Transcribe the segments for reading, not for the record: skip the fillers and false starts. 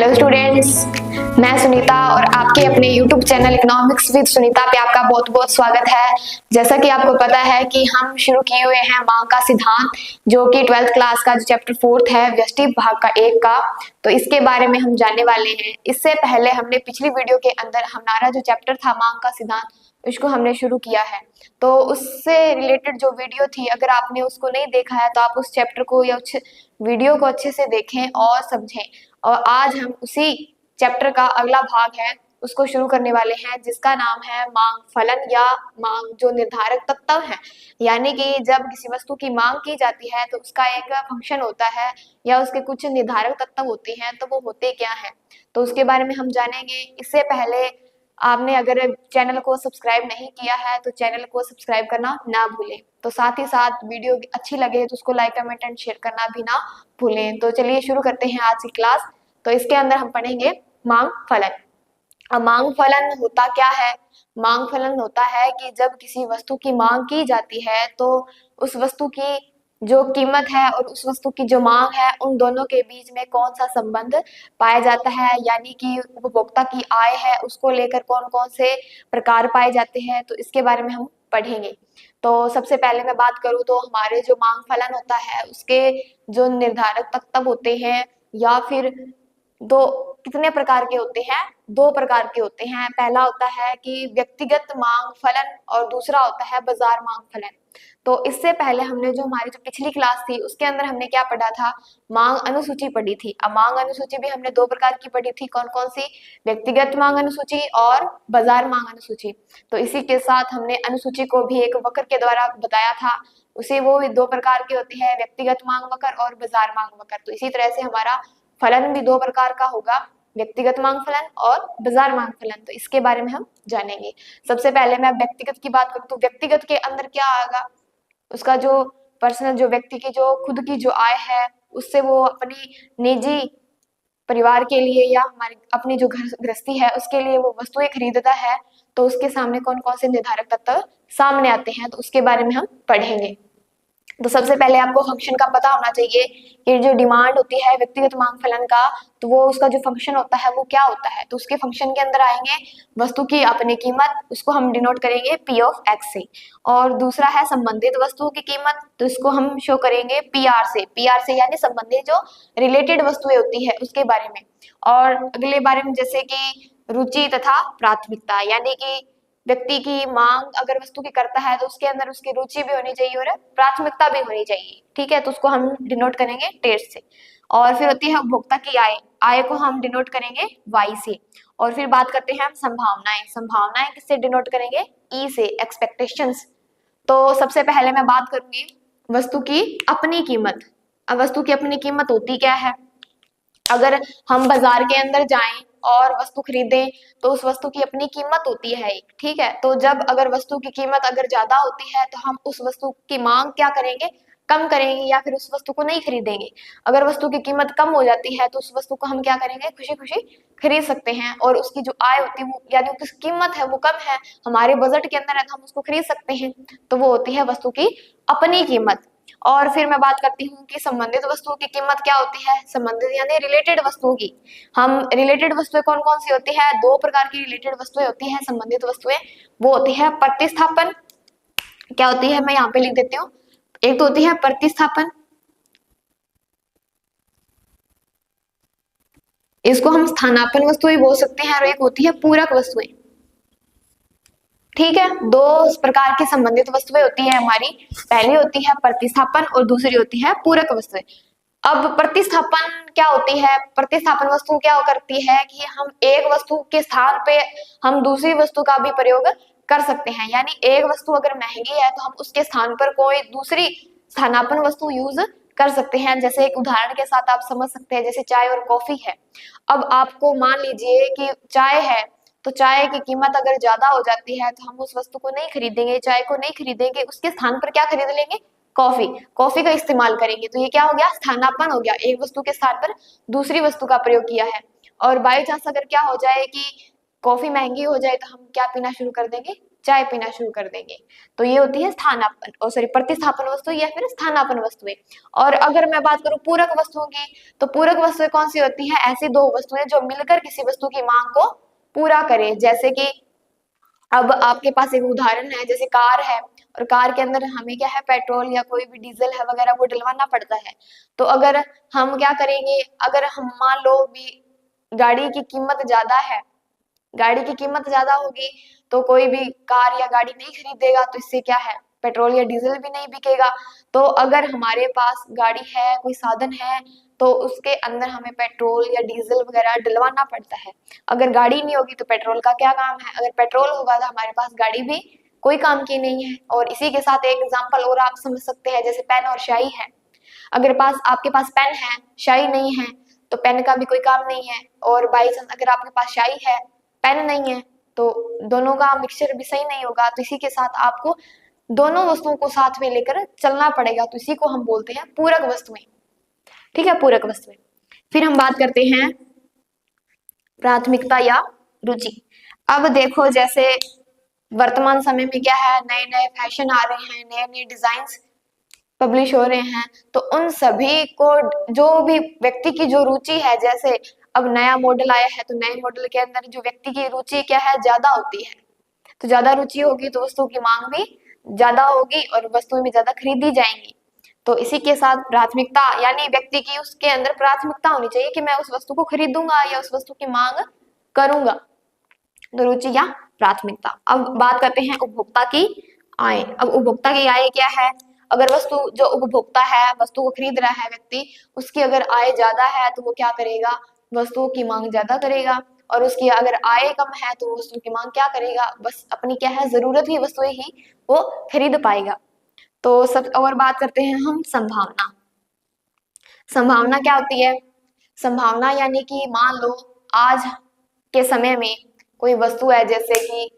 Hello students, मैं सुनीता और आपके अपने YouTube channel economics with Sunita पे आपका बहुत बहुत स्वागत है। जैसा कि आपको पता है कि हम शुरू किए हुए हैं मांग का सिद्धांत, जो कि 12th क्लास का जो चैप्टर 4 है व्यष्टि भाग का 1 का, तो इसके बारे में हम जानने वाले हैं। इससे पहले हमने पिछली वीडियो के अंदर हमारा जो चैप्टर था मांग का सिद्धांत, उसको हमने शुरू किया है। तो उससे रिलेटेड जो वीडियो थी, अगर आपने उसको नहीं देखा है तो आप उस चैप्टर को या उस वीडियो को अच्छे से देखें और समझें। और आज हम उसी चैप्टर का अगला भाग है उसको शुरू करने वाले हैं, जिसका नाम है मांग फलन या मांग जो निर्धारक तत्व है। यानी कि जब किसी वस्तु की मांग की जाती है तो उसका एक फंक्शन होता है या उसके कुछ निर्धारक तत्व होते हैं, तो वो होते क्या हैं, तो उसके बारे में हम जानेंगे। इससे पहले आपने अगर चैनल को सब्सक्राइब नहीं किया है तो चैनल को सब्सक्राइब करना ना भूलें। तो साथ ही साथ वीडियो अच्छी लगे तो उसको लाइक कमेंट एंड शेयर करना भी ना भूलें। तो चलिए शुरू करते हैं आज की क्लास। तो इसके अंदर हम पढ़ेंगे मांग फलन। अब मांग फलन होता क्या है? मांग फलन होता है कि जब किसी वस्तु की मांग की जाती है तो उस वस्तु की जो कीमत है और उस वस्तु की जो मांग है, उन दोनों के बीच में कौन सा संबंध पाया जाता है। यानी कि उपभोक्ता की आय है, उसको लेकर कौन कौन से प्रकार पाए जाते हैं, तो इसके बारे में हम पढ़ेंगे। तो सबसे पहले मैं बात करूं तो हमारे जो मांग फलन होता है उसके जो निर्धारक तत्व होते हैं या फिर दो कितने प्रकार के होते हैं? 2 प्रकार के होते हैं। पहला होता है कि व्यक्तिगत मांग फलन और दूसरा होता है बाजार मांग फलन। तो इससे पहले हमने जो हमारी जो पिछली क्लास थी उसके अंदर हमने क्या पढ़ा था? मांग अनुसूची पढ़ी थी। अब मांग अनुसूची भी हमने 2 प्रकार की पढ़ी थी। कौन कौन सी? व्यक्तिगत मांग अनुसूची और बाजार मांग अनुसूची। तो इसी के साथ हमने अनुसूची को भी एक वक्र के द्वारा बताया था। उसे वो 2 प्रकार के होते हैं, व्यक्तिगत मांग वक्र और बाजार मांग वक्र। तो इसी तरह से हमारा फलन भी 2 प्रकार का होगा, व्यक्तिगत मांग फलन और बाजार मांग फलन। तो इसके बारे में हम जानेंगे। सबसे पहले मैं व्यक्तिगत की बात करूं तो व्यक्तिगत के अंदर क्या आएगा? उसका जो पर्सनल, जो व्यक्ति की जो खुद की जो आय है, उससे वो अपनी निजी परिवार के लिए या हमारी अपनी जो घर गृहस्थी है उसके लिए वो वस्तुएं खरीदता है, तो उसके सामने कौन कौन से निर्धारक तत्व सामने आते हैं, तो उसके बारे में हम पढ़ेंगे। तो सबसे पहले आपको फंक्शन का पता होना चाहिए कि जो डिमांड होती है व्यक्तिगत मांग फलन का, तो वो उसका जो फंक्शन होता है वो क्या होता है? तो उसके फंक्शन के अंदर आएंगे वस्तु की अपनी कीमत, उसको हम डिनोट करेंगे पी ऑफ एक्स से, और दूसरा है संबंधित वस्तुओं की कीमत, तो इसको हम शो करेंगे पी आर से। पी आर से यानी संबंधित जो रिलेटेड वस्तुएं होती है उसके बारे में। और अगले बारे में जैसे कि रुचि तथा प्राथमिकता, यानी कि व्यक्ति की मांग अगर वस्तु की करता है तो उसके अंदर उसकी रुचि भी होनी चाहिए और प्राथमिकता भी होनी चाहिए। ठीक है, तो उसको हम डिनोट करेंगे टेस्ट से। और फिर होती है उपभोक्ता की आय, आय को हम डिनोट करेंगे वाई से। और फिर बात करते हैं हम संभावनाएं। संभावनाएं किससे डिनोट करेंगे? ई से, एक्सपेक्टेशंस। तो सबसे पहले मैं बात करूंगी वस्तु की अपनी कीमत। अब वस्तु की अपनी कीमत होती क्या है? अगर हम बाजार के अंदर जाएं और वस्तु खरीदें तो उस वस्तु की अपनी कीमत होती है एक। ठीक है, तो जब अगर वस्तु की कीमत अगर ज्यादा होती है तो हम उस वस्तु की मांग क्या करेंगे? कम करेंगे या फिर उस वस्तु को नहीं खरीदेंगे। अगर वस्तु की कीमत कम हो जाती है तो उस वस्तु को हम क्या करेंगे? खुशी खुशी खरीद सकते हैं, और उसकी जो आय होती है वो यानी उसकी कीमत है वो कम है, हमारे बजट के अंदर है, तो हम उसको खरीद सकते हैं। तो वो होती है वस्तु की अपनी कीमत। और फिर मैं बात करती हूँ कि संबंधित वस्तुओं की कीमत क्या होती है? संबंधित यानी रिलेटेड वस्तुओं की। हम रिलेटेड वस्तुएं कौन कौन सी होती है? 2 प्रकार की रिलेटेड वस्तुएं होती हैं संबंधित वस्तुएं। वो होती है प्रतिस्थापन। क्या होती है? मैं यहाँ पे लिख देती हूँ। एक तो होती है प्रतिस्थापन, इसको हम स्थानापन्न वस्तुएं बोल सकते हैं, और एक होती है पूरक वस्तुएं। ठीक है, 2 प्रकार की संबंधित वस्तुएं होती है हमारी। पहली होती है प्रतिस्थापन और दूसरी होती है पूरक वस्तुएं। अब प्रतिस्थापन क्या होती है? प्रतिस्थापन वस्तु क्या करती है कि हम एक वस्तु के स्थान पे हम दूसरी वस्तु का भी प्रयोग कर सकते हैं। यानी एक वस्तु अगर महंगी है तो हम उसके स्थान पर कोई दूसरी स्थानापन्न वस्तु यूज कर सकते हैं। जैसे एक उदाहरण के साथ आप समझ सकते हैं, जैसे चाय और कॉफी है। अब आपको मान लीजिए कि चाय है, तो चाय की कीमत अगर ज्यादा हो जाती है तो हम उस वस्तु को नहीं खरीदेंगे, चाय को नहीं खरीदेंगे, उसके स्थान पर क्या खरीद लेंगे? कॉफी। कॉफी का इस्तेमाल करेंगे। तो ये क्या हो गया? स्थानापन्न हो गया, एक वस्तु के स्थान पर दूसरी वस्तु का प्रयोग किया है। और बाई चांस अगर क्या हो जाए कि कॉफी महंगी हो जाए तो हम क्या पीना शुरू कर देंगे? चाय पीना शुरू कर देंगे। तो ये होती है स्थानापन्न सॉरी प्रतिस्थापन वस्तु या फिर स्थानापन्न वस्तुएं। और अगर मैं बात करूं पूरक वस्तुओं की, तो पूरक वस्तुएं कौन सी होती है? ऐसी दो वस्तुएं जो मिलकर किसी वस्तु की मांग को पूरा करें। जैसे कि अब आपके पास एक उदाहरण है, जैसे कार है, और कार के अंदर हमें क्या है, पेट्रोल या कोई भी डीजल है वगैरह वो डलवाना पड़ता है। तो अगर हम क्या करेंगे, अगर हम मान लो भी गाड़ी की कीमत ज्यादा है, गाड़ी की कीमत ज्यादा होगी तो कोई भी कार या गाड़ी नहीं खरीदेगा, तो इससे क्या है, पेट्रोल या डीजल भी नहीं बिकेगा। तो अगर हमारे पास गाड़ी है, कोई साधन है, तो उसके अंदर हमें पेट्रोल या डीजल वगैरह डलवाना पड़ता है। अगर गाड़ी नहीं होगी तो पेट्रोल का क्या काम है, अगर पेट्रोल होगा तो हमारे पास गाड़ी भी कोई काम की नहीं है। और इसी के साथ एक एग्जाम्पल और आप समझ सकते हैं, जैसे पेन और स्याही है। अगर आपके पास पेन है, स्याही नहीं है, तो पेन का भी कोई काम नहीं है। और बाई चांस अगर आपके पास स्याही है, पेन नहीं है, तो दोनों का मिक्सचर भी सही नहीं होगा। तो इसी के साथ आपको दोनों वस्तुओं को साथ में लेकर चलना पड़ेगा। तो इसी को हम बोलते हैं पूरक वस्तुएं। ठीक है, पूरक वस्तुएं। फिर हम बात करते हैं प्राथमिकता या रुचि। अब देखो, जैसे वर्तमान समय में क्या है, नए नए फैशन आ रहे हैं, नए नए डिजाइन्स पब्लिश हो रहे हैं। तो उन सभी को, जो भी व्यक्ति की जो रुचि है, जैसे अब नया मॉडल आया है, तो नए मॉडल के अंदर जो व्यक्ति की रुचि क्या है, ज्यादा होती है। तो ज्यादा रुचि होगी तो वस्तु की मांग भी ज्यादा होगी और वस्तुएं भी ज्यादा खरीदी जाएंगी। तो इसी के साथ प्राथमिकता, यानी व्यक्ति की उसके अंदर प्राथमिकता होनी चाहिए कि मैं उस वस्तु को खरीदूंगा या उस वस्तु की मांग करूंगा। तो रुचि या प्राथमिकता। अब बात करते हैं उपभोक्ता की आय। अब उपभोक्ता की आय क्या है? अगर वस्तु, जो उपभोक्ता है, वस्तु को खरीद रहा है व्यक्ति, उसकी अगर आय ज्यादा है तो वो क्या करेगा, वस्तुओं की मांग ज्यादा करेगा। और उसकी अगर आय कम है तो वस्तु की मांग क्या करेगा, बस अपनी क्या है, जरूरत की वस्तुएं ही वो खरीद पाएगा। तो सब और बात करते हैं हम संभावना। संभावना क्या होती है? संभावना यानी कि मान लो आज के समय में कोई वस्तु है, जैसे कि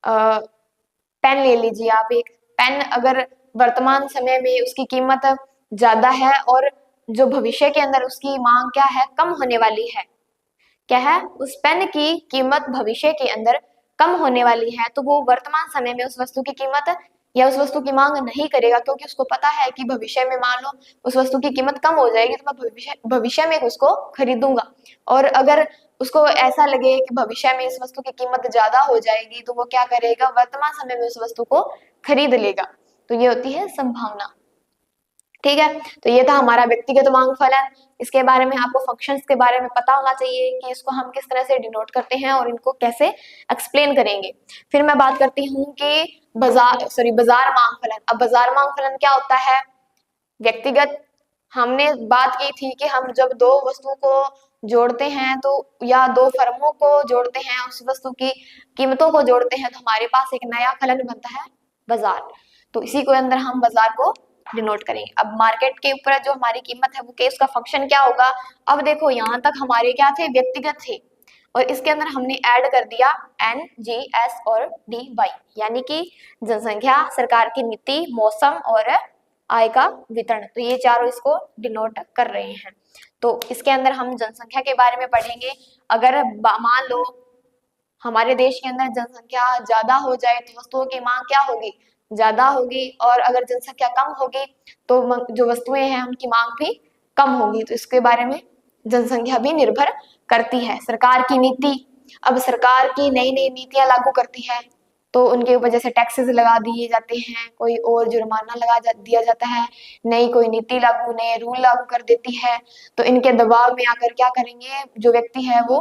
पेन ले लीजिए आप। एक पेन अगर वर्तमान समय में उसकी कीमत ज्यादा है और जो भविष्य के अंदर उसकी मांग क्या है, कम होने वाली है, क्या है, उस पेन की कीमत भविष्य के अंदर कम होने वाली है, तो वो वर्तमान समय में उस वस्तु की कीमत या उस वस्तु की मांग नहीं करेगा, क्योंकि उसको पता है कि भविष्य में मान लो उस वस्तु की कीमत कम हो जाएगी तो मैं भविष्य में उसको खरीदूंगा। और अगर उसको ऐसा लगे कि भविष्य में इस वस्तु की कीमत ज्यादा हो जाएगी, तो वो क्या करेगा, वर्तमान समय में उस वस्तु को खरीद लेगा। तो ये होती है संभावना। ठीक है, तो ये था हमारा व्यक्तिगत मांग फलन। इसके बारे में आपको फंक्शंस के बारे में पता होना चाहिए कि इसको हम किस तरह से डिनोट करते हैं और इनको कैसे एक्सप्लेन करेंगे। फिर मैं बात करती हूँ कि बाजार मांग फलन। अब बाजार मांग फलन क्या होता है? व्यक्तिगत, हमने बात की थी कि हम जब दो वस्तुओं को जोड़ते हैं, तो या दो फर्मों को जोड़ते हैं, उस वस्तु की कीमतों को जोड़ते हैं, तो हमारे पास एक नया फलन बनता है, बाजार। तो इसी के अंदर हम बाजार को डिनोट करेंगे। अब मार्केट के ऊपर जो हमारी कीमत है, वो के उसका फंक्शन क्या होगा? अब देखो, यहाँ तक हमारे क्या थे, व्यक्तिगत थे, और इसके अंदर हमने ऐड कर दिया एन, जी, एस और डी, वाई, यानी कि जनसंख्या, सरकार की नीति, मौसम और आय का वितरण। तो ये चारों इसको डिनोट कर रहे हैं। तो इसके अंदर हम जनसंख्या के बारे में पढ़ेंगे। अगर मान लो हमारे देश के अंदर जनसंख्या ज्यादा हो जाए तो वस्तुओं की मांग क्या होगी, ज्यादा होगी। और अगर जनसंख्या कम होगी तो जो वस्तुएं हैं उनकी मांग भी कम होगी। तो इसके बारे में जनसंख्या भी निर्भर करती है। सरकार की नीति, अब सरकार की नई नई नीतियां लागू करती है, तो उनके ऊपर जैसे टैक्सेस लगा दिए जाते हैं, कोई और जुर्माना दिया जाता है, नई कोई नीति लागू, नए रूल लागू कर देती है। तो इनके दबाव में आकर क्या करेंगे, जो व्यक्ति है वो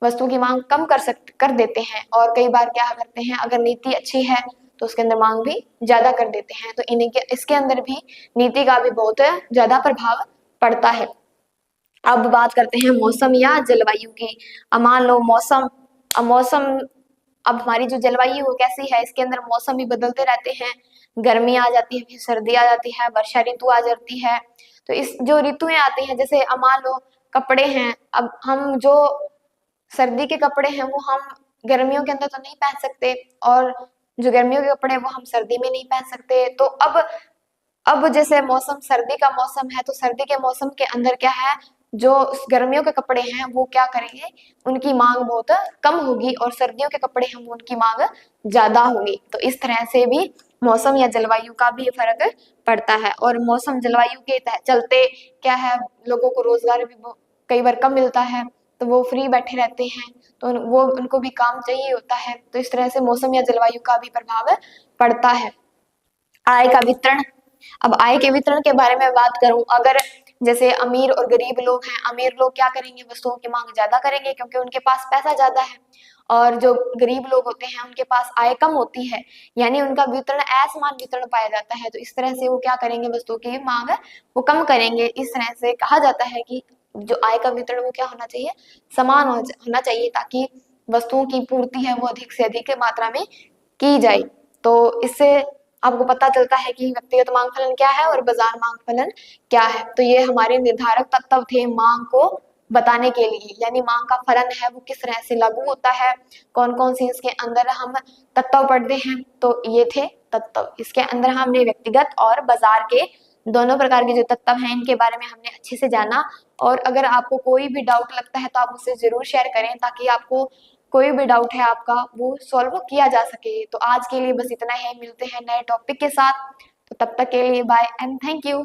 वस्तु की मांग कम कर देते हैं। और कई बार क्या करते हैं, अगर नीति अच्छी है तो उसके अंदर मांग भी ज्यादा कर देते हैं। तो इसके अंदर भी नीति का भी बहुत ज्यादा प्रभाव पड़ता है। अब बात करते हैं मौसम या जलवायु की। अब मान लो मौसम, अब हमारी जो जलवायु वो कैसी है, इसके अंदर मौसम भी बदलते रहते हैं। गर्मी आ जाती है, फिर सर्दी आ जाती है, वर्षा ऋतु आ जाती है। तो इस जो ऋतुएं आती हैं, जैसे अब मान लो कपड़े हैं, अब हम जो सर्दी के कपड़े हैं वो हम गर्मियों के अंदर तो नहीं पहन सकते, और जो गर्मियों के कपड़े वो हम सर्दी में नहीं पहन सकते। तो अब जैसे मौसम, सर्दी का मौसम है, तो सर्दी के मौसम के अंदर क्या है, जो गर्मियों के कपड़े हैं वो क्या करेंगे, उनकी मांग बहुत कम होगी, और सर्दियों के कपड़े हैं वो उनकी मांग ज्यादा होगी। तो इस तरह से भी मौसम या जलवायु का भी फर्क पड़ता है। और मौसम जलवायु के चलते क्या है, लोगों को रोजगार भी कई बार कम मिलता है, तो वो फ्री बैठे रहते हैं, तो वो उनको भी काम चाहिए होता है। तो इस तरह से मौसम या जलवायु का भी प्रभाव पड़ता है। आय का वितरण, अब आय के वितरण के बारे में बात करूं, अगर जैसे अमीर और गरीब लोग हैं, अमीर लोग क्या करेंगे, वस्तुओं की मांग ज्यादा करेंगे क्योंकि उनके पास पैसा ज्यादा है, और जो गरीब लोग होते हैं उनके पास आय कम होती है, यानी उनका वितरण असमान वितरण पाया जाता है। तो इस तरह से वो क्या करेंगे, वस्तुओं की मांग वो कम करेंगे। इस तरह से कहा जाता है कि जो आय का वितरण वो क्या होना चाहिए, समान होना चाहिए, ताकि वस्तुओं की पूर्ति है वो अधिक से अधिक मात्रा में की जाए। तो इससे आपको पता चलता है कि व्यक्तिगत मांग फलन क्या है और बाजार मांग फलन क्या है। तो ये हमारे निर्धारक तत्व थे मांग को बताने के लिए, यानी मांग का फलन है वो किस तरह से लागू होता है, कौन कौन से इसके अंदर हम तत्व पढ़ते हैं। तो ये थे तत्व, इसके अंदर हमने व्यक्तिगत और बाजार के दोनों प्रकार के जो तत्व हैं इनके बारे में हमने अच्छे से जाना। और अगर आपको कोई भी डाउट लगता है तो आप मुझसे जरूर शेयर करें, ताकि आपको कोई भी डाउट है आपका वो सॉल्व किया जा सके। तो आज के लिए बस इतना है, मिलते हैं नए टॉपिक के साथ। तो तब तक के लिए बाय एंड थैंक यू।